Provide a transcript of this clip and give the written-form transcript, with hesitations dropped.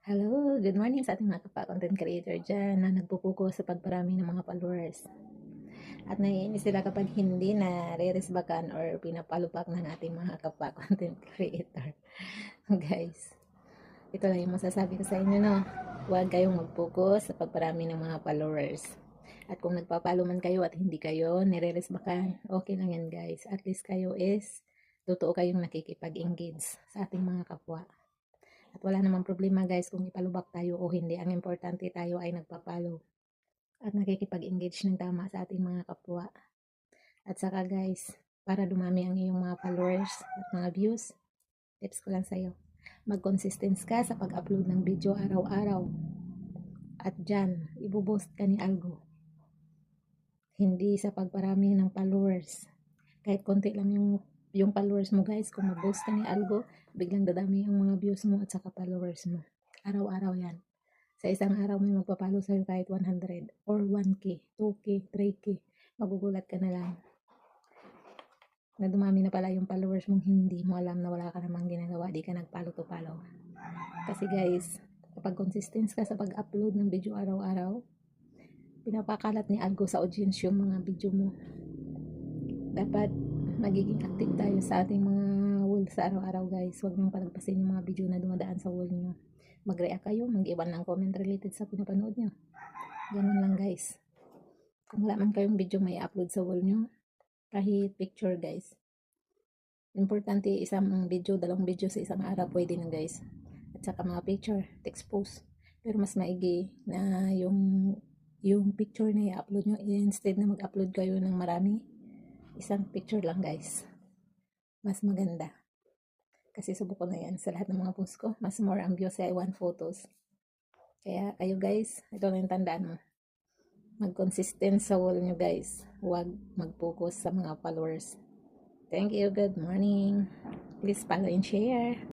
Hello, good morning sa ating mga content creator dyan na nagpupuko sa pagparami ng mga followers. At naiinis sila kapag hindi na re-resbakan or pinapalupak ng ating mga content creator. Guys, ito lang yung masasabi ko sa inyo, no? Huwag kayong mag-focus sa pagparami ng mga followers. At kung nagpapalo man kayo at hindi kayo nire-resbakan, okay lang yan guys. At least kayo is totoo kayong nakikipag-engage sa ating mga kapwa. At wala namang problema guys kung ipalubak tayo o hindi. Ang importante tayo ay nagpa-follow at nakikipag-engage ng tama sa ating mga kapwa. At saka guys, para dumami ang iyong mga followers at mga views, tips ko lang sa'yo. Mag-consistent ka sa pag-upload ng video araw-araw. At dyan, ibuboost ka ni Algo. Hindi sa pagparami ng followers. Kahit konti lang yung followers mo guys, kung mag-boost ka ni Algo, biglang dadami ang mga views mo at saka followers mo. Araw-araw yan. Sa isang araw may magpapalo sa'yo kahit 100 or 1K, 2K, 3K. Magugulat ka na lang na dumami na pala yung followers mong hindi mo alam na wala ka namang ginagawa, di ka nagpalo to follow. Kasi guys, kapag consistent ka sa pag-upload ng video araw-araw, pinapakalat ni Algo sa audience yung mga video mo. Dapat magiging active tayo sa ating mga wall sa araw-araw guys. Huwag niyong palagpasin yung mga video na dumadaan sa wall niyo. Mag-react kayo, mag-iwan ng comment related sa pinapanood niyo. Ganun lang guys. Kung wala man kayong video may upload sa wall niyo, kahit picture guys. Importante isang video, dalawang video sa isang araw pwede na guys. At saka mga picture, text post. Pero mas maigi na yung picture na i-upload nyo, instead na mag-upload kayo ng marami, isang picture lang guys. Mas maganda. Kasi subok ko na yan sa lahat ng mga post ko. Mas more ang views sa one photos. Kaya kayo guys, ito lang yung tandaan mo. Mag-consistent sa wall nyo guys. Huwag mag-focus sa mga followers. Thank you. Good morning. Please follow and share.